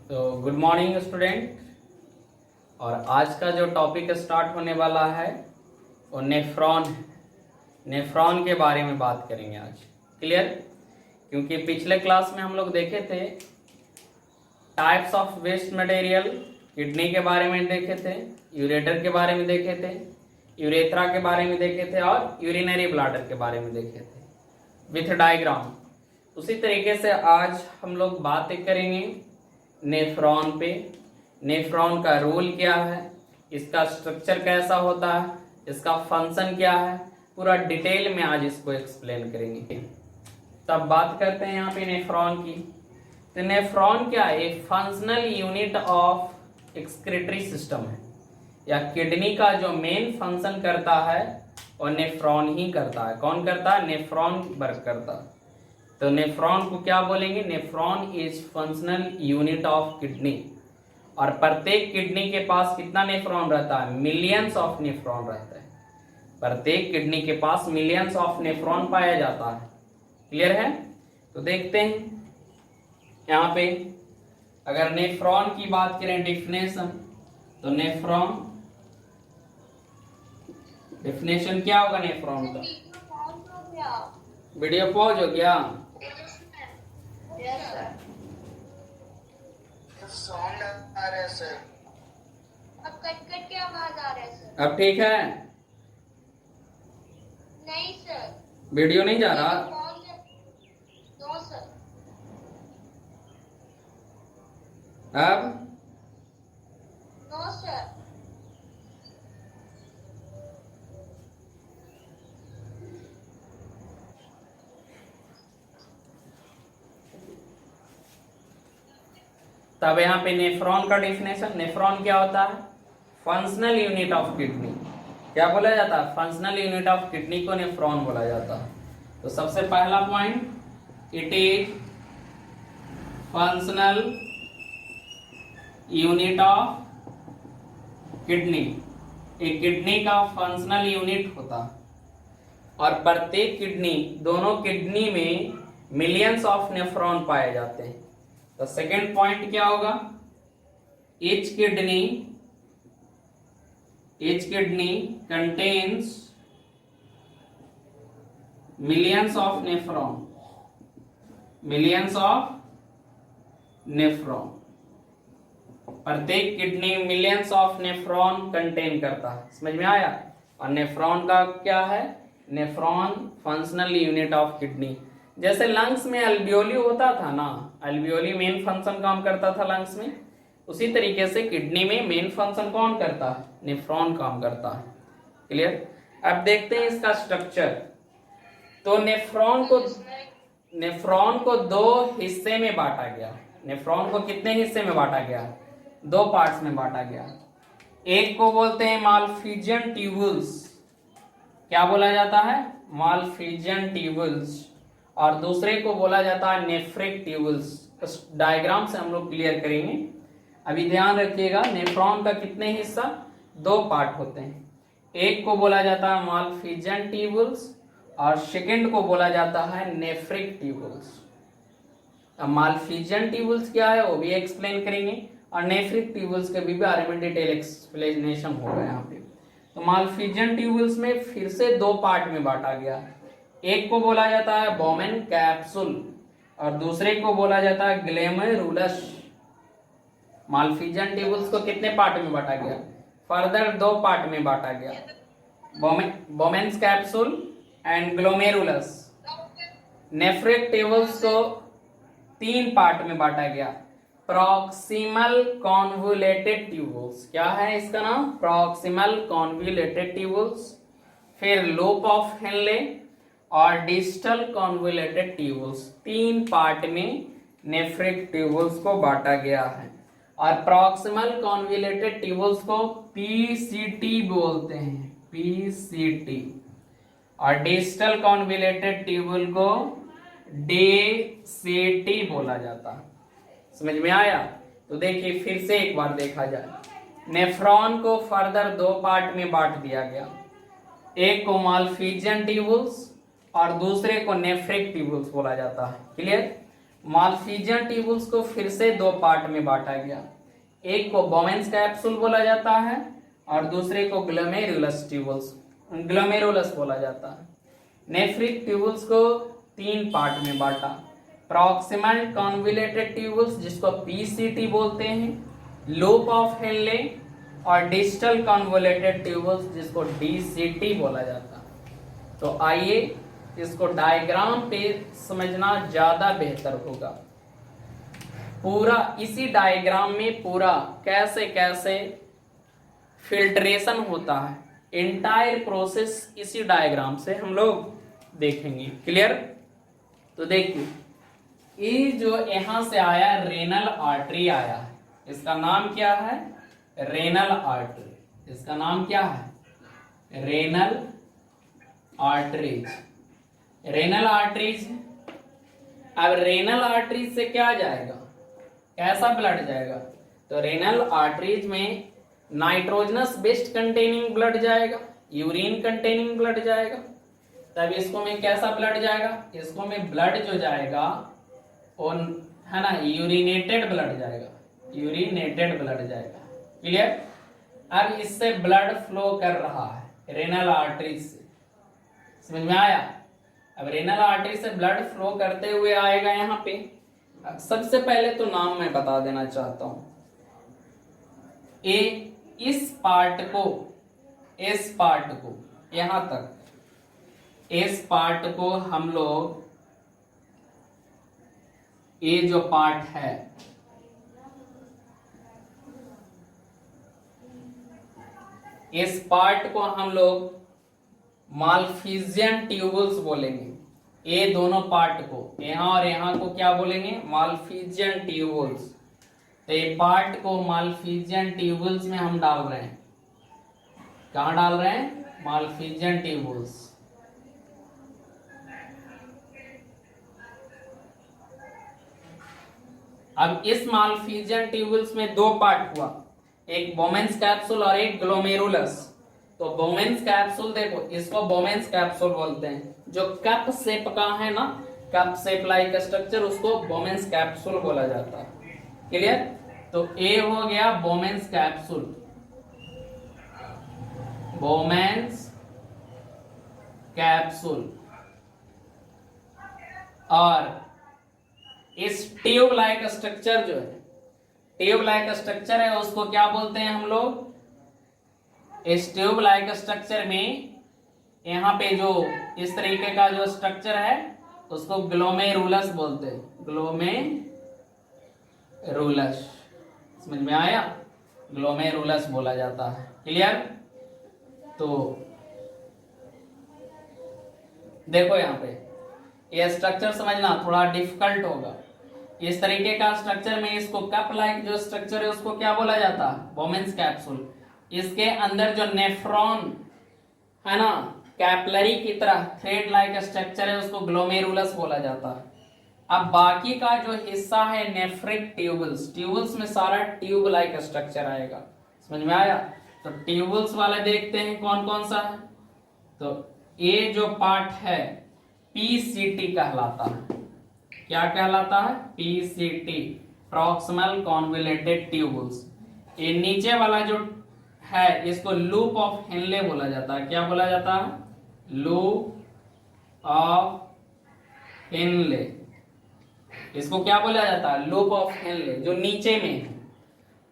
तो good morning student. और आज का जो टॉपिक स्टार्ट होने वाला है वो नेफ्रॉन है। नेफ्रॉन के बारे में बात करेंगे आज। क्लियर? क्योंकि पिछले क्लास में हम लोग देखे थे types of waste material, kidney के बारे में देखे थे, यूरेटर के बारे में देखे थे, यूरेथ्रा के बारे में देखे थे और यूरिनरी ब्लैडर के बारे में देखे थे विथ डायग्राम। उसी तरीके से आज हम लोग बातें करेंगे नेफ्रॉन पे। नेफ्रॉन का रोल क्या है, इसका स्ट्रक्चर कैसा होता है, इसका फंक्शन क्या है, पूरा डिटेल में आज इसको एक्सप्लेन करेंगे। तब बात करते हैं यहाँ पे नेफ्रॉन की। तो नेफ्रॉन क्या है? एक functional unit of excretory system है, या किडनी का जो मेन फंक्शन करता है और नेफ्रॉन ही करता है। कौन करता है? नेफ्रॉन वर्क करता है। तो नेफ्रॉन को क्या बोलेंगे? Nephron is functional unit of kidney. और प्रत्येक किडनी के पास कितना नेफ्रॉन रहता है? मिलियंस ऑफ नेफ्रॉन रहता है। प्रत्येक किडनी के पास मिलियंस ऑफ नेफ्रॉन पाया जाता है। क्लियर है? तो देखते हैं यहाँ पे, अगर नेफ्रॉन की बात करें डेफिनेशन, तो नेफ्रॉन डेफिनेशन क्या होगा नेफ्रॉन का? वीडियो पॉज हो गया? साउंड आ रहा है सर। अब कट कट के आवाज आ रहा है सर। अब ठीक है? नहीं सर। वीडियो नहीं जा रहा? No sir. अब नो सर। तब यहाँ पे नेफ्रॉन का डेफिनेशन, नेफ्रॉन क्या होता है? Functional unit of kidney. क्या बोला जाता है? फंक्शनल यूनिट ऑफ किडनी को नेफ्रॉन बोला जाता है। तो सबसे पहला point, it is functional unit of kidney. एक किडनी का फंक्शनल यूनिट होता है और प्रत्येक किडनी, दोनों किडनी में मिलियंस ऑफ नेफ्रॉन पाए जाते हैं। तो सेकेंड पॉइंट क्या होगा? each kidney contains millions of nephron, प्रत्येक kidney millions of nephron contain करता है। समझ में आया? और नेफ्रॉन का क्या है? Nephron functional unit of kidney. जैसे लंग्स में अल्वियोली होता था ना, अल्वियोली मेन फंक्शन काम करता था लंग्स में, उसी तरीके से किडनी में मेन फंक्शन कौन करता है? नेफ्रॉन काम करता है। क्लियर? अब देखते हैं इसका स्ट्रक्चर। तो नेफ्रॉन को दो हिस्से में बांटा गया। नेफ्रॉन को कितने हिस्से में बांटा गया? दो पार्ट्स में बांटा गया। एक को बोलते हैं मालफिजियन ट्यूबुल्स। क्या बोला जाता है? Malpighian tubules. और दूसरे को बोला जाता है नेफ्रिक ट्यूबुल्स। डायग्राम से हम लोग क्लियर करेंगे। अभी ध्यान रखिएगा, नेफ्रॉन का कितने हिस्सा? दो पार्ट होते हैं। एक को बोला जाता है मालफिजियन ट्यूबुल्स और सेकंड को बोला जाता है नेफ्रिक ट्यूबुल्स। अब मालफिजियन ट्यूबुल्स क्या है वो भी एक्सप्लेन करेंगे और नेफ्रिक ट्यूबुल्स के भी बारे में डिटेल एक्सप्लेनेशन होगा यहाँ पे। तो मालफिजियन ट्यूबुल्स में फिर से दो पार्ट में बांटा गया। एक को बोला जाता है बोमेन कैप्सूल और दूसरे को बोला जाता है ग्लोमेरुलस। मालफिजियन ट्यूबुल्स को कितने पार्ट में बांटा गया? फर्दर दो पार्ट में बांटा गया, Bowman's capsule and glomerulus. Nephric tubules को तीन पार्ट में बांटा गया, प्रॉक्सिमल कॉन्वुलेटेड ट्यूबुल्स। क्या है इसका नाम? Proximal convoluted tubules. फिर लूप ऑफ हेनले और डिस्टल कॉन्वुलेटेड ट्यूबुल्स। तीन पार्ट में नेफ्रिक ट्यूबुल्स को बांटा गया है। और प्रॉक्सिमल कॉन्वुलेटेड ट्यूबुल्स को पीसीटी बोलते हैं, पीसीटी। और डिस्टल कॉन्वुलेटेड ट्यूबुल को डेसीटी बोला जाता है। समझ में आया? तो देखिए फिर से एक बार देखा जाए, नेफ्रॉन को फर्दर दो पार्ट में बांट दिया गया। एक को मालफिजियन ट्यूबुल्स और दूसरे को नेफ्रिक ट्यूबुल्स बोला जाता है। क्लियर? मालफिजियन ट्यूबुल्स को फिर से दो पार्ट में बांटा गया। एक को बोमेन्स कैप्सूल बोला जाता है और दूसरे को ग्लोमेरुलस बोला जाता है। नेफ्रिक ट्यूबुल्स को तीन पार्ट में बांटा। प्रॉक्सिमल कॉन्वोल्यूटेड ट्यूबुल्स जिसको पीसीटी बोलते हैं, लूप ऑफ हेनले, और डिस्टल कॉन्वोल्यूटेड ट्यूबुल्स जिसको डीसीटी बोला जाता है। तो आइए इसको डायग्राम पे समझना ज्यादा बेहतर होगा। पूरा इसी डायग्राम में पूरा कैसे कैसे फिल्ट्रेशन होता है, एंटायर प्रोसेस इसी डायग्राम से हम लोग देखेंगे। क्लियर? तो देखिए, ये जो यहां से आया रेनल आर्टरी आया है, इसका नाम क्या है? Renal artery. इसका नाम क्या है? Renal arteries. Renal arteries. अब रेनल आर्टरीज से क्या जाएगा? कैसा ब्लड जाएगा? तो रेनल आर्टरीज में नाइट्रोजनस बेस्ड कंटेनिंग ब्लड जाएगा, यूरिन कंटेनिंग ब्लड जाएगा। तब इसको में कैसा ब्लड जाएगा? इसको में ब्लड जो जाएगा वो है ना, यूरिनेटेड ब्लड जाएगा, यूरिनेटेड ब्लड जाएगा। क्लियर? अब इससे ब्लड फ्लो कर रहा है रेनल आर्टरी से। समझ में आया? अब रेनल आर्टरी से ब्लड फ्लो करते हुए आएगा यहाँ पे। अब सबसे पहले तो नाम मैं बता देना चाहता हूं। इस पार्ट को यहां तक, इस पार्ट को हम लोग, ये जो पार्ट है इस पार्ट को हम लोग मालफिजियन ट्यूबुल्स बोलेंगे। ये दोनों पार्ट को, यहां और यहां को क्या बोलेंगे? Malpighian tubules. तो ये पार्ट को मालफिजियन ट्यूबुल्स में हम डाल रहे हैं। कहां डाल रहे हैं? Malpighian tubules. अब इस मालफिजियन ट्यूबुल्स में दो पार्ट हुआ, एक बोमेन्स कैप्सूल और एक ग्लोमेरुलस। तो बोमेन्स कैप्सूल, देखो इसको बोमेन्स कैप्सूल बोलते हैं। जो कप शेप का है ना, कप शेप लाइक स्ट्रक्चर, उसको बोमेन्स कैप्सूल बोला जाता है। क्लियर? तो ए हो गया बोमेन्स कैप्सूल, बोमेन्स कैप्सूल। और इस ट्यूब लाइक स्ट्रक्चर जो है, ट्यूब लाइक स्ट्रक्चर है, उसको क्या बोलते हैं हम लोग? इस ट्यूब लाइक स्ट्रक्चर में यहाँ पे जो इस तरीके का जो स्ट्रक्चर है उसको ग्लोमेरुलस बोलते हैं। ग्लोमेरुलस। समझ में आया? ग्लोमेरुलस बोला जाता है। क्लियर? तो देखो यहाँ पे ये स्ट्रक्चर समझना थोड़ा डिफिकल्ट होगा। इस तरीके का स्ट्रक्चर में इसको कप लाइक जो स्ट्रक्चर है उसको क्या बोला जाता है? Bowman's capsule. इसके अंदर जो नेफ्रॉन है ना, कैपलरी की तरह थ्रेड लाइक स्ट्रक्चर है, उसको ग्लोमेरुलस बोला जाता है। अब बाकी का जो हिस्सा है नेफ्रिक ट्यूबुल्स, ट्यूबुल्स में सारा ट्यूब लाइक स्ट्रक्चर आएगा। समझ में आया? तो ट्यूबुल्स वाले देखते हैं कौन कौन सा है। तो ये जो पार्ट है पीसीटी कहलाता है। क्या कहलाता है? PCT, proximal convoluted tubules. ये नीचे वाला जो है इसको लूप ऑफ हेनले बोला जाता है। क्या बोला जाता है? Loop of Henle. इसको क्या बोला जाता है? लूप ऑफ हेनले, जो नीचे में है।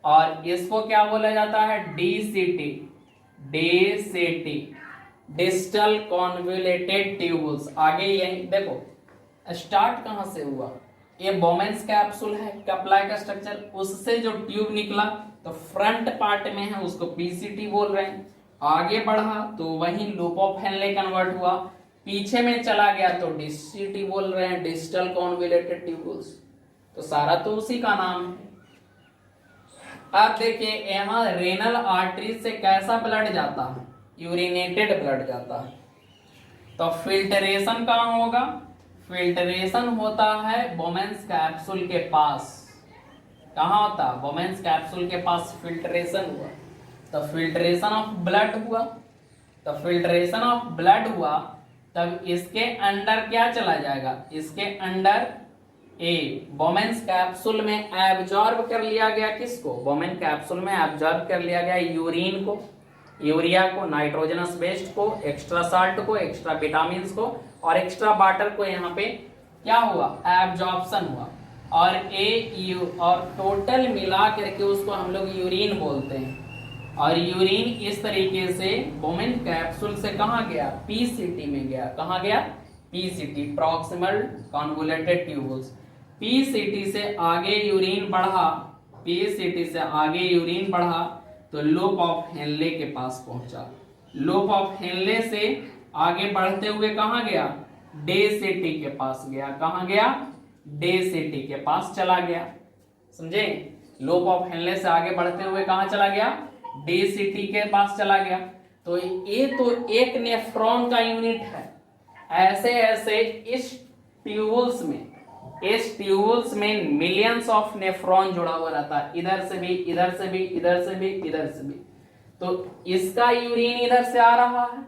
और इसको क्या बोला जाता है? DCT, DCT, distal convoluted tubules. आगे यही देखो स्टार्ट कहां से हुआ? ये बोमेन्स कैप्सूल है, कप लाइक स्ट्रक्चर, उससे जो ट्यूब निकला तो फ्रंट पार्ट में है उसको पीसीटी बोल रहे हैं। आगे बढ़ा तो वही लूप ऑफ हेनले कन्वर्ट हुआ, पीछे में चला गया तो डीसीटी बोल रहे हैं, डिस्टल कॉन्वोल्यूटेड ट्यूबुल्स। तो सारा तो उसी का नाम है। अब देखिए यहाँ रेनल आर्टरी से कैसा ब्लड जाता है? यूरिनेटेड ब्लड जाता है। तो फिल्टरेशन कहाँ होगा? फिल्टरेशन होता है बोमेन्स कैप्सूल के पास। कहाँ होता? बोमेन्स कैप्सूल के पास फिल्टरेशन हुआ। तो फिल्टरेशन ऑफ ब्लड हुआ। तो फिल्टरेशन ऑफ ब्लड हुआ तब इसके अंदर क्या चला जाएगा? इसके अंदर ए बोमेन्स कैप्सूल में एब्जॉर्ब कर लिया गया किसको, बोमेन कैप्सूल में एब्जॉर्ब कर लिया गया यूरिन को, यूरिया को, नाइट्रोजनस वेस्ट को, एक्स्ट्रा साल्ट को, एक्स्ट्रा विटामिन को और एक्स्ट्रा वाटर को। यहाँ पे क्या हुआ, एब्जॉर्प्शन हुआ। और और टोटल मिला करके उसको हम लोग यूरिन बोलते हैं। और यूरिन इस तरीके से बोमेन कैप्सूल से कहाँ गया, पीसीटी में गया। कहाँ गया, PCT, proximal convoluted tubules. PCT से आगे यूरिन बढ़ा, पीसीटी से आगे यूरिन बढ़ा तो लोब ऑफ हेनले के पास पहुंचा। लोब ऑफ हेनले से आगे बढ़ते हुए कहाँ गया, डे सिटी के पास गया। कहाँ गया, डे सिटी के पास चला गया। समझे, लोब ऑफ हेनले से आगे बढ़ते हुए कहाँ चला गया, डे सिटी के पास चला गया। तो ये तो एक नेफ्रॉन का यूनिट है। ऐसे ऐसे इस ट्यूबुल्स में मिलियंस ऑफ नेफ्रॉन जुड़ा हुआ रहता है, इधर से भी, इधर से भी, इधर से भी, इधर से भी। तो इसका यूरिन इधर से आ रहा है,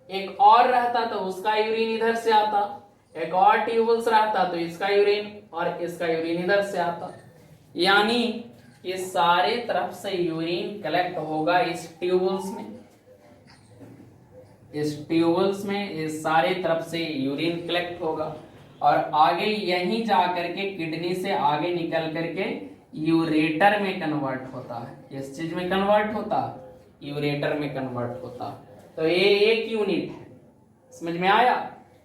एक और रहता तो उसका यूरिन इधर से आता, एक और ट्यूबुल्स रहता तो इसका यूरिन और इसका यूरिन इधर से आता। यानी इस सारे तरफ से यूरिन कलेक्ट होगा इस ट्यूबुल्स में, इस ट्यूबुल्स में इस सारे तरफ से यूरिन कलेक्ट होगा और आगे यहीं जा करके किडनी से आगे निकल करके यूरेटर में कन्वर्ट होता है। इस चीज में कन्वर्ट होता, यूरेटर में कन्वर्ट होता। तो ये एक यूनिट है, समझ में आया।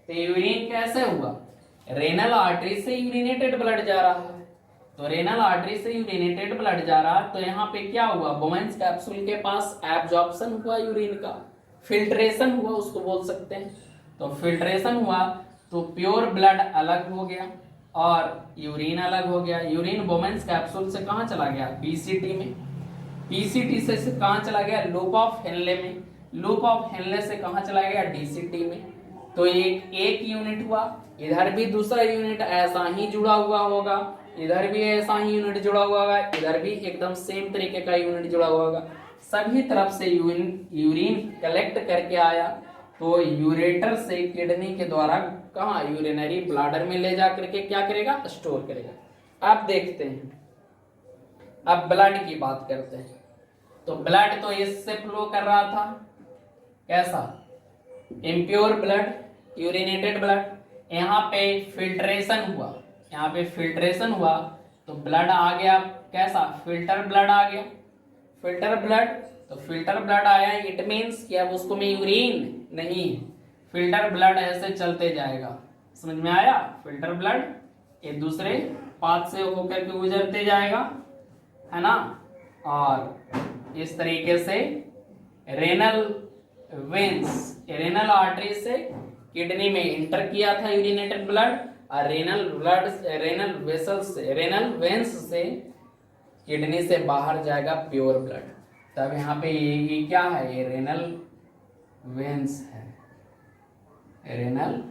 तो यूरिन कैसे हुआ, रेनल आर्टरी से यूरिनेटेड ब्लड जा रहा है। तो रेनल आर्टरी से यूरिनेटेड ब्लड जा रहा है तो यहाँ पे क्या हुआ, बोमेन्स कैप्सूल के पास एब्जॉर्प्शन हुआ यूरिन का, फिल्ट्रेशन हुआ उसको बोल सकते हैं। तो फिल्ट्रेशन हुआ तो प्योर ब्लड अलग हो गया और यूरिन अलग हो गया। यूरिन बोमेन्स कैप्सूल से कहाँ चला गया, पीसीटी में, पीसीटी से कहाँ चला गया, लूप ऑफ हेनले में, लूप ऑफ हेनले से कहाँ चला गया, डीसीटी में। तो एक यूनिट हुआ, इधर भी दूसरा यूनिट ऐसा ही जुड़ा हुआ होगा, इधर भी ऐसा ही यूनिट जुड़ा हुआ होगा, इधर भी एकदम सेम तरीके का यूनिट जुड़ा हुआ होगा। सभी तरफ से यूरिन कलेक्ट करके आया तो यूरेटर से किडनी के द्वारा कहाँ, यूरिनरी ब्लैडर में ले जा करके क्या करेगा, स्टोर करेगा। अब देखते हैं, अब ब्लड की बात करते हैं। तो ब्लड तो इससे फ्लो कर रहा था, कैसा, इम्प्योर ब्लड, यूरिनेटेड ब्लड। यहाँ पे फिल्ट्रेशन हुआ, यहाँ पे फिल्ट्रेशन हुआ तो ब्लड आ गया कैसा, फिल्टर ब्लड आ गया, फिल्टर ब्लड। तो फिल्टर ब्लड आया, इट मीन्स कि अब उसको में यूरिन नहीं, फिल्टर ब्लड ऐसे चलते जाएगा। समझ में आया, फिल्टर ब्लड एक दूसरे पाथ से होकर के गुजरते जाएगा, है ना। और इस तरीके से रेनल वेंस, रेनल आर्टरी से किडनी में इंटर किया था यूरिनेटेड ब्लड और रेनल वेसल्स से, रेनल वेंस से किडनी से बाहर जाएगा प्योर ब्लड। तब यहाँ पे ये क्या है, ये रेनल वेंस है, रेनल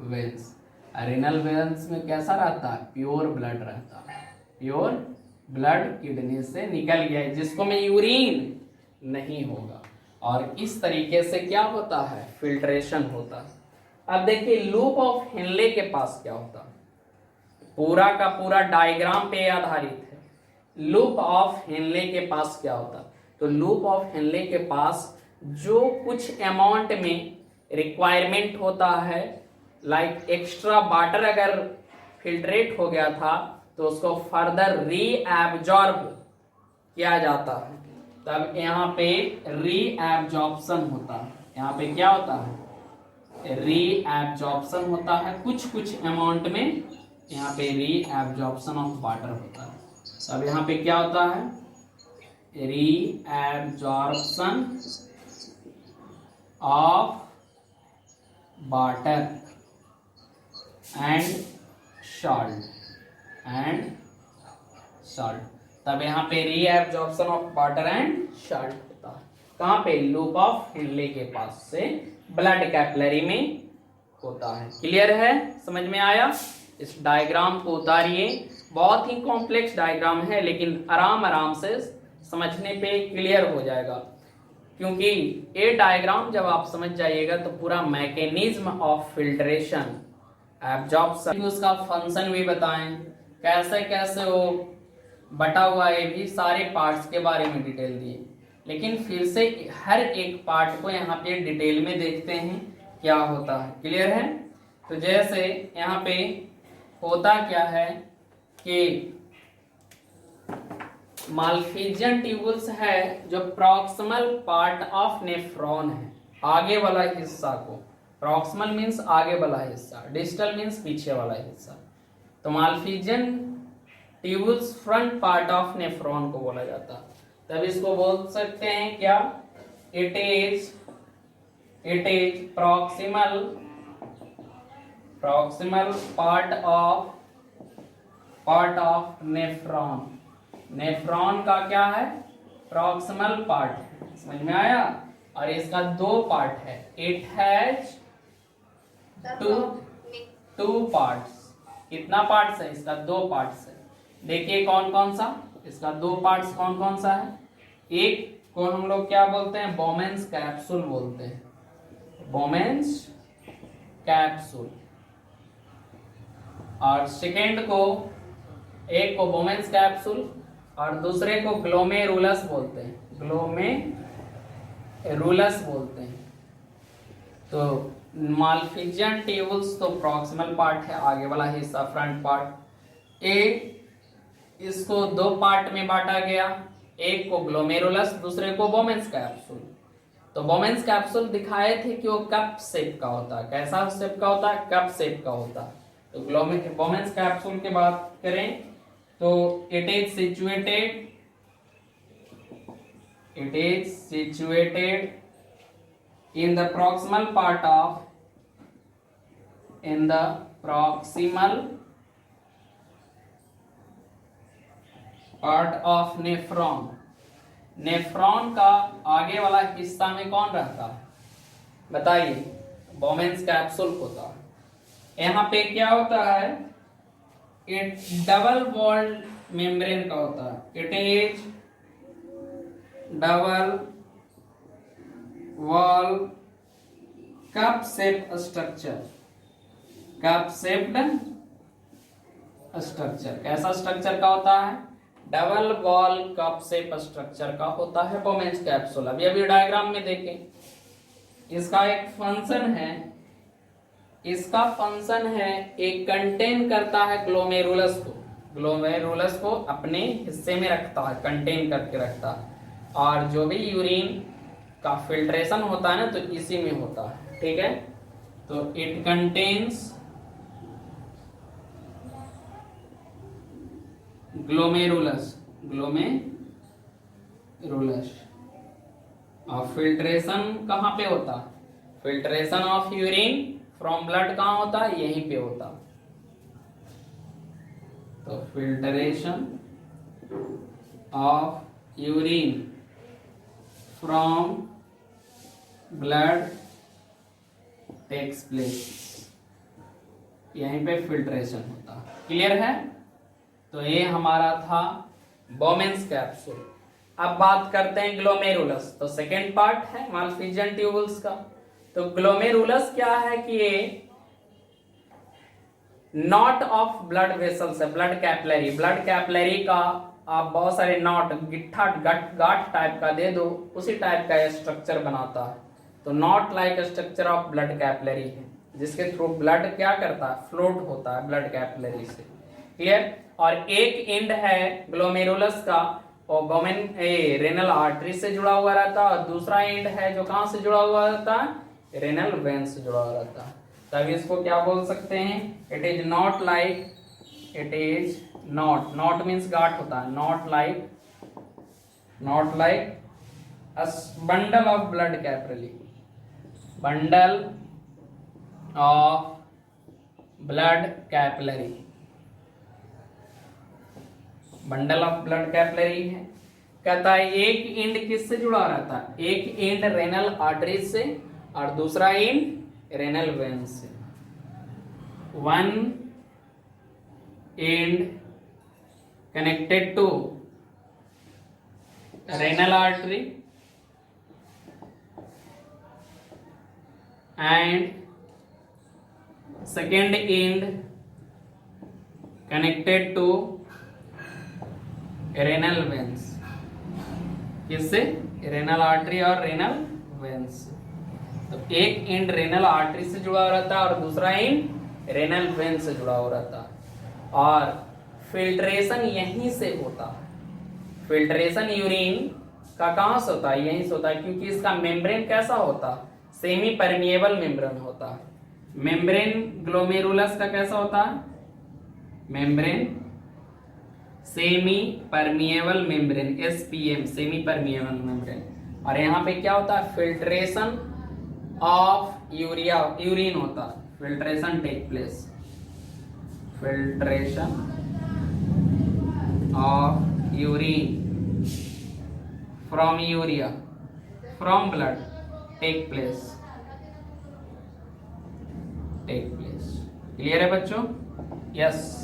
वेंस। रेनल वेंस में कैसा रहता है, प्योर ब्लड रहता है, प्योर ब्लड किडनी से निकल गया है जिसको में यूरिन नहीं होगा। और इस तरीके से क्या होता है, फिल्ट्रेशन होता है। अब देखिए लूप ऑफ हेनले के पास क्या होता है, पूरा का पूरा डायग्राम पे आधारित है। लूप ऑफ हेनले के पास क्या होता है, तो लूप ऑफ हेनले के पास जो कुछ अमाउंट में रिक्वायरमेंट होता है, लाइक एक्स्ट्रा वाटर अगर फिल्ट्रेट हो गया था तो उसको फर्दर री एब्जॉर्ब किया जाता है, तब यहाँ पे री एब्जॉर्प्शन होता है। यहाँ पे क्या होता है, री एब्जॉर्प्शन होता है, कुछ अमाउंट में यहाँ पे री एब्जॉर्प्शन ऑफ वाटर होता है। अब यहाँ पे क्या होता है, री absorption of water and salt, तब यहाँ पे री absorption of water and salt होता है। कहाँ पे, लूप ऑफ हेनले के पास से ब्लड कैपिलरी में होता है। क्लियर है, समझ में आया। इस डायग्राम को उतारिए, बहुत ही कॉम्प्लेक्स डायग्राम है लेकिन आराम से समझने पे क्लियर हो जाएगा, क्योंकि ये डायग्राम जब आप समझ जाइएगा तो पूरा मैकेनिज्म ऑफ फिल्ट्रेशन एब्जॉर्प्शन, उसका फंक्शन भी बताएं, कैसे कैसे वो बटा हुआ है, भी सारे पार्ट्स के बारे में डिटेल दिए। लेकिन फिर से हर एक पार्ट को यहाँ पे डिटेल में देखते हैं क्या होता है। क्लियर है? तो जैसे यहाँ पे होता क्या है कि माल्फिजियन ट्यूबुल्स है जो प्रॉक्सिमल पार्ट ऑफ नेफ्रॉन है, आगे वाला हिस्सा को, प्रॉक्सिमल मीन्स आगे वाला हिस्सा, डिस्टल मीन्स पीछे वाला हिस्सा। तो Malpighian tubules front part of nephron को बोला जाता है। तब इसको बोल सकते हैं क्या? It is proximal part of nephron. Nephron का क्या है? Proximal part. समझ में आया? और इसका दो पार्ट है, इट हैज टू पार्ट्स। कितना पार्ट्स है इसका? दो पार्ट्स है। देखिए कौन कौन सा इसका दो पार्ट्स कौन कौन सा है। एक को हम लोग क्या बोलते हैं? बोमेन्स कैप्सूल बोलते हैं, बोमेन्स कैप्सूल। और सेकेंड को, एक को बोमेन्स कैप्सूल और दूसरे को ग्लोमेरुलस बोलते हैं, ग्लोमेरुलस बोलते हैं। तो माल्फिजियन ट्यूबुल्स तो प्रॉक्सिमल पार्ट है, आगे वाला हिस्सा, फ्रंट पार्ट। इसको दो पार्ट में बांटा गया, एक को ग्लोमेरुलस, दूसरे को बोमेन्स कैप्सूल। तो बोमेन्स कैप्सूल दिखाए थे कि वो कप शेप का होता है। कैसा शेप का होता है? कप शेप का होता है। तो बोमेन्स कैप्सूल की बात करें तो it is situated in the proximal part of nephron. Nephron का आगे वाला हिस्सा में कौन रहता है बताइए? बोमेन्स कैप्सूल होता है। यहाँ पे क्या होता है? इट डबल वॉल्ड मेम्ब्रेन का होता है। It is double wall cup shape structure. Cup shaped structure. कैसा स्ट्रक्चर का होता है? Double wall cup shape structure का होता है बोमेन्स कैप्सूल। अभी डायग्राम में देखें, इसका एक फंक्शन है, इसका फंक्शन है एक कंटेन करता है ग्लोमेरुलस को, ग्लोमेरुलस को अपने हिस्से में रखता है, कंटेन करके रखता है। और जो भी यूरिन का फिल्ट्रेशन होता है ना, तो इसी में होता है। ठीक है? तो इट कंटेन्स ग्लोमेरुलस और फिल्ट्रेशन कहाँ पे होता है? Filtration of urine from blood कहाँ होता है? यहीं पे होता। तो filtration of urine from blood takes place, यहीं पे फिल्ट्रेशन होता है। क्लियर है? तो ये हमारा था बोमेन्स कैप्सूल। अब बात करते हैं ग्लोमेरुलस। तो सेकेंड पार्ट है माल्फिजियन ट्यूबुल्स का। तो ग्लोमेरुलस क्या है कि ये नॉट ऑफ ब्लड वेसल्स है, ब्लड कैपिलरी। ब्लड कैपिलरी का आप बहुत सारे नॉट, गिट्ठा, गांठ टाइप का दे दो, उसी टाइप का स्ट्रक्चर बनाता है। तो not like structure of blood capillary है, जिसके थ्रू ब्लड क्या करता है? फ्लोट होता है ब्लड कैपिलरी से। क्लियर? और एक एंड है ग्लोमेरुलस का, और रेनल आर्टरी से जुड़ा हुआ रहता है, और दूसरा एंड है जो कहां से जुड़ा हुआ रहता है? रेनल वेन से जुड़ा हुआ रहता है। तभी इसको क्या बोल सकते हैं? It is not not means गांठ होता है, not like a bundle of blood capillary, bundle of blood capillary, bundle of blood capillary है। कहता है एक एंड किससे जुड़ा रहता है? एक एंड रेनल आर्टरी से और दूसरा एंड रेनल वेन से। One end connected to renal artery and second end connected to renal veins, किससे? रेनल आर्टरी और रेनल वेन्स। तो एक एंड रेनल आर्टरी से जुड़ा हो रहता है और दूसरा एंड रेनल वेन से जुड़ा हो रहता है। और फिल्ट्रेशन यहीं से होता है। फिल्ट्रेशन यूरिन का कहां से होता है? यहीं से होता है, क्योंकि इसका मेम्ब्रेन कैसा होता है? सेमी परमिएबल मेम्ब्रेन होता है। मेम्ब्रेन ग्लोमेरुलस का कैसा होता है? Membrane semi permeable membrane, SPM, semi permeable membrane. और यहाँ पे क्या होता है? फिल्ट्रेशन ऑफ यूरिन होता है। Filtration take place, filtration of urine from urea, from blood take place. Clear है बच्चों? यस।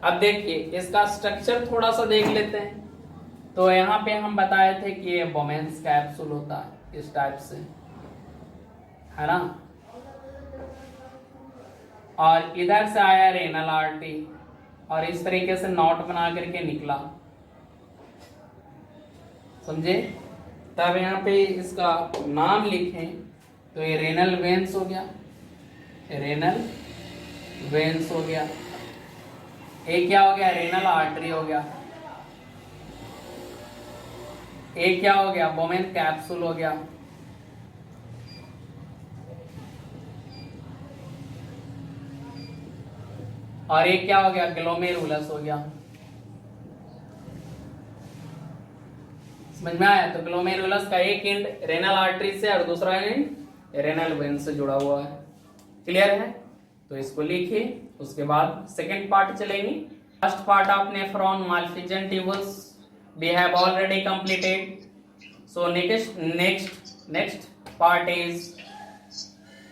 अब देखिए इसका स्ट्रक्चर थोड़ा सा देख लेते हैं। तो यहाँ पे हम बताए थे कि ये बोमेंस कैप्सूल होता है इस टाइप से, है ना। और इधर से आया रेनल आर्टरी और इस तरीके से नॉट बना करके निकला, समझे। तब यहाँ पे इसका नाम लिखें तो ये रेनल वेन्स हो गया, रेनल वेन्स हो गया। एक क्या हो गया? रेनल आर्टरी हो गया। एक क्या हो गया? बोमेन कैप्सूल हो गया। और एक क्या हो गया? ग्लोमेरुलस हो गया। समझ में आया? तो ग्लोमेरुलस का एक एंड रेनल आर्टरी से और दूसरा एंड रेनल वेन से जुड़ा हुआ है। क्लियर है? तो इसको लिखिए। उसके बाद सेकेंड पार्ट चलेंगे। First part of nephron माल्फिजन tubules we have already completed. So next part is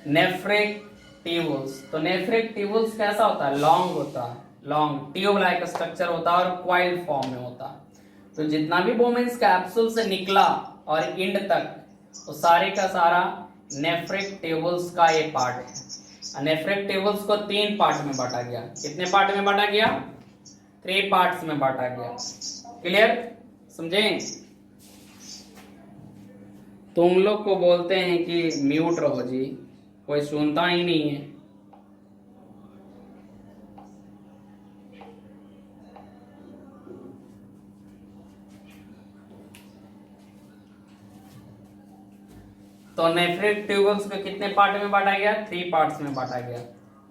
nephric tubules. तो nephric tubules कैसा होता है? लॉन्ग होता है, लॉन्ग ट्यूब लाइक स्ट्रक्चर होता है और क्वाइल फॉर्म में होता है। तो जितना भी बोमेंस कैप्सूल से निकला और इंड तक, तो सारे का सारा नेफ्रिक ट्यूबल्स का ये पार्ट है। नेफ्रिक ट्यूबल्स को 3 पार्ट में बांटा गया। कितने पार्ट में बांटा गया? 3 पार्ट्स में बांटा गया। क्लियर? समझें? तुम लोग को बोलते हैं कि म्यूट रहो जी, कोई सुनता ही नहीं है। तो नेफ्रिक ट्यूबल्स को कितने पार्ट में बांटा गया? 3 पार्ट्स में बांटा गया।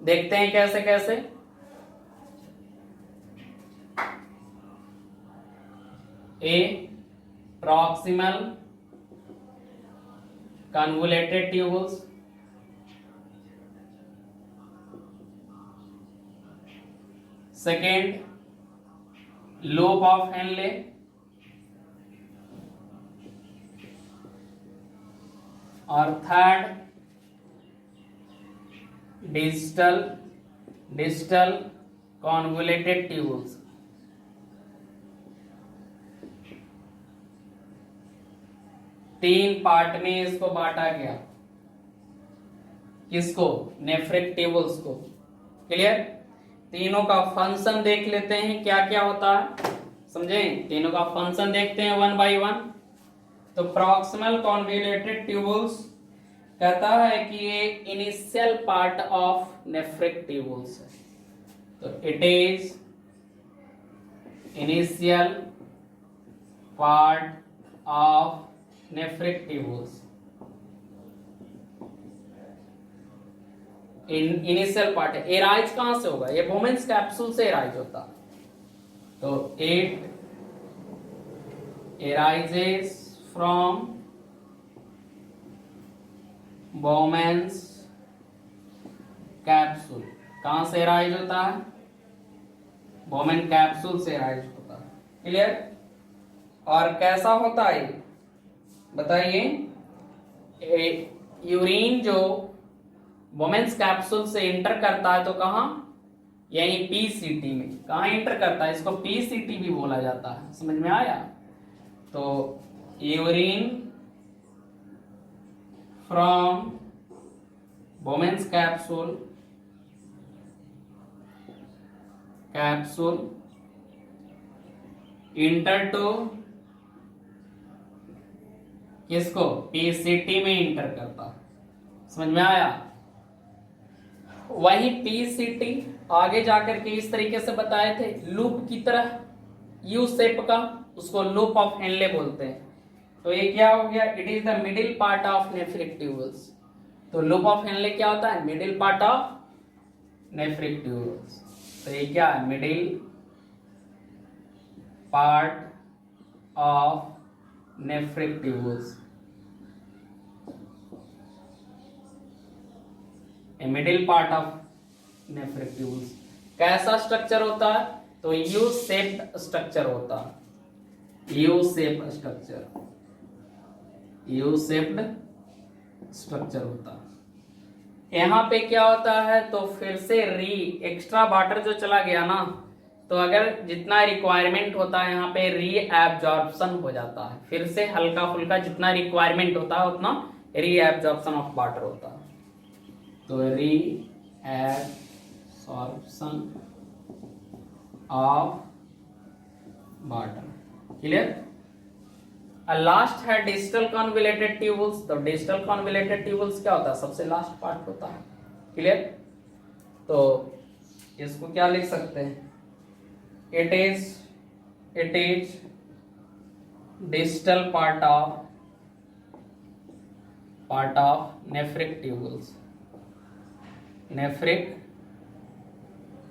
देखते हैं कैसे कैसे। ए proximal convoluted tubules, second loop of Henle, और थर्ड distal convoluted tubules। तीन पार्ट में इसको बांटा गया। किसको? नेफ्रिक ट्यूबल्स को। क्लियर? तीनों का फंक्शन देख लेते हैं क्या क्या होता है, समझें। तीनों का फंक्शन देखते हैं 1 by 1। तो प्रॉक्सिमल कॉन्वोल्यूटेड ट्यूबल्स कहता है कि ये initial part of nephric tubules है। तो it is initial part of nephric tubules. Initial part है। एराइज कहां से होगा? ये बोमेंस कैप्सूल से एराइज होता। तो इट एराइजेस फ्रॉम बोमेंस कैप्सूल। कहां से एराइज होता है? बोमेन कैप्सूल से एराइज होता है। क्लियर? और कैसा होता है बताइए। यूरिन जो वोमेन्स कैप्सूल से इंटर करता है तो कहां? यही पीसीटी में। कहां इंटर करता है? इसको पीसीटी भी बोला जाता है। समझ में आया? तो urine from Bowman's capsule capsule enter to किसको, पीसीटी में इंटर करता। समझ में आया। वही पीसीटी आगे जाकर के इस तरीके से बताए थे, लूप की तरह यू शेप का, उसको लूप ऑफ हेनले बोलते हैं। तो ये क्या हो गया, it is the middle part of nephric tubules. तो लूप ऑफ हेनले क्या होता है, middle part of nephric tubules. तो ये क्या है, middle part of nephric tubules. Middle part of nephric tubules कैसा स्ट्रक्चर होता है, तो यू शेप्ड स्ट्रक्चर होता है, U shape structure, U shaped structure होता है। यहां पे क्या होता है, तो फिर से एक्स्ट्रा वाटर जो चला गया ना, तो अगर जितना रिक्वायरमेंट होता है यहाँ पे री एब्जॉर्प्शन हो जाता है, फिर से हल्का फुल्का जितना रिक्वायरमेंट होता है उतना री एब्जॉर्प्शन ऑफ वाटर होता है। तो री absorption of water, clear. Last है डिजिटल कॉन्वोल्यूटेड ट्यूबल्स। तो डिजिटल कॉन्वोल्यूटेड ट्यूबल्स क्या होता है, सबसे लास्ट पार्ट होता है, क्लियर। तो इसको क्या लिख सकते हैं, it is digital part of nephric tubules, nephric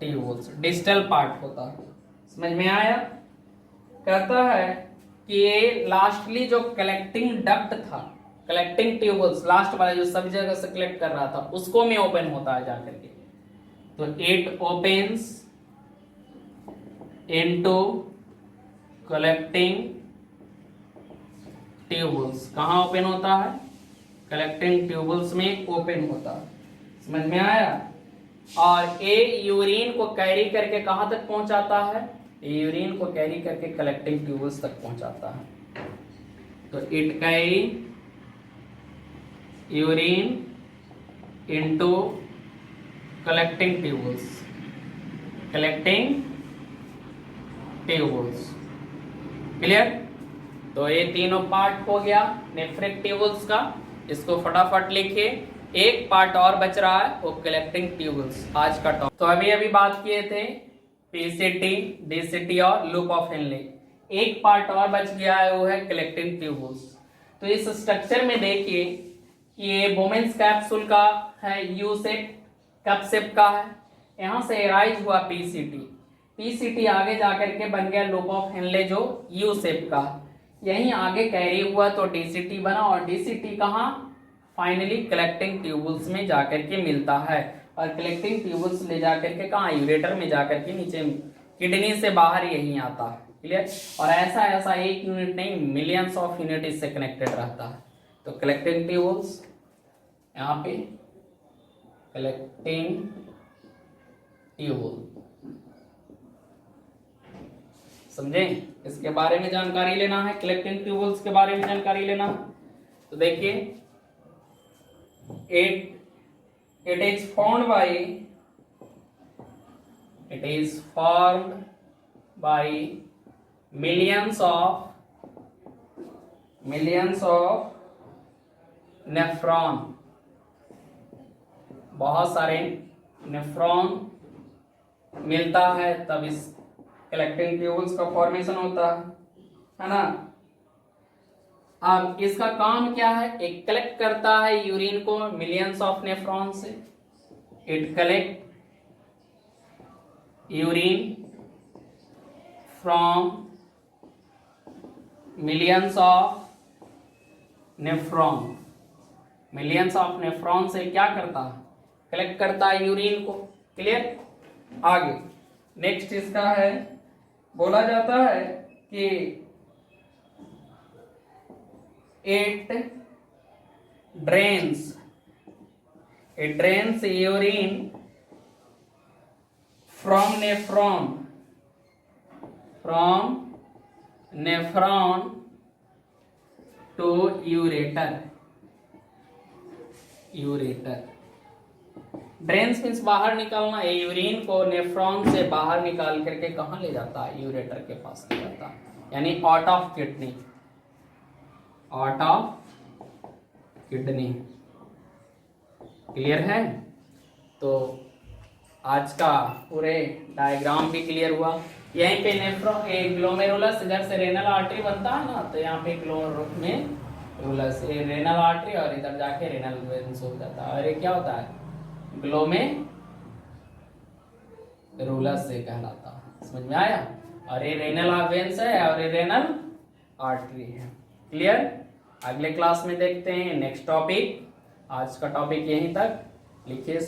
tubules digital part होता है। समझ में आया। कहता है कि ये लास्टली जो कलेक्टिंग डक्ट था, कलेक्टिंग ट्यूबल्स लास्ट वाला जो सब जगह से कलेक्ट कर रहा था, उसको में ओपन होता है जाकर के। तो it opens into collecting tubules. कहां ओपन होता है, कलेक्टिंग ट्यूबल्स में ओपन होता है। समझ में आया। और ए यूरिन को कैरी करके कहां तक पहुंचाता है, यूरिन को कैरी करके कलेक्टिंग ट्यूबल्स तक पहुंचाता है। तो it carry urine into collecting tubules, collecting tubules, clear. तो ये तीनों पार्ट हो गया नेफ्रिक ट्यूबल्स का। इसको फटाफट लिखिए। एक पार्ट और बच रहा है, वो कलेक्टिंग ट्यूबल्स, आज का टॉपिक। तो अभी बात किए थे पीसीटी, डीसीटी और लूप ऑफ हेनले। एक पार्ट और बच गया है, वो है कलेक्टिंग ट्यूबल्स। तो इस स्ट्रक्चर में देखिए कि ये बोमेंस कैप्सूल का है, यू शेप, कप शेप का है। यहां से राइज हुआ पीसीटी, पीसीटी आगे जाकर के बन गया लूप ऑफ हेनले जो यू शेप का। यहीं आगे कैरी हुआ तो डीसीटी बना, और डीसीटी कहाँ, फाइनली कलेक्टिंग ट्यूबल्स में जाकर के मिलता है। और कलेक्टिंग ट्यूबल्स ले जाकर के कहाँ, यूरेटर में जाकर के नीचे किडनी से बाहर यही आता है, क्लियर। और ऐसा एक यूनिट नहीं, मिलियंस ऑफ यूनिट इससे कनेक्टेड रहता है। तो कलेक्टिंग ट्यूबल्स यहाँ पे, कलेक्टिंग ट्यूबल, समझे। इसके बारे में जानकारी लेना है, कलेक्टिंग ट्यूबल्स के बारे में जानकारी लेना है। तो देखिए, it is formed by millions of nephron. बहुत सारे नेफ्रॉन मिलता है तब इस कलेक्टिंग ट्यूबल्स का फॉर्मेशन होता है ना। अब इसका काम क्या है, एक कलेक्ट करता है यूरिन को मिलियंस ऑफ नेफ्रॉन से। It collect urine from millions of nephron. Millions of nephron से क्या करता है, कलेक्ट करता है यूरिन को, क्लियर। आगे नेक्स्ट इसका है, बोला जाता है कि it drains urine from nephron to ureter, drains means बाहर निकालना। ये यूरिन को नेफ्रॉन से बाहर निकाल करके कहाँ ले जाता है? यूरेटर के पास ले जाता है, यानी out of kidney, out of kidney. Clear है? तो आज का पूरे डायग्राम भी क्लियर हुआ। यहीं पे नेफ्रॉन ग्लोमेरुलस, इधर से रेनल आर्टरी बनता है ना, तो यहाँ पे ग्लोमेरुलस, ये रेनल आर्टरी और इधर जाके रेनल वेन्स हो जाता है, और ये क्या होता है? ग्लोमेरुलस से कहलाता है। समझ में आया? और ये रेनल वेन्स है और ये रेनल आर्टरी है। क्लियर? अगले क्लास में देखते हैं नेक्स्ट टॉपिक। आज का टॉपिक यहीं तक। लिखिए।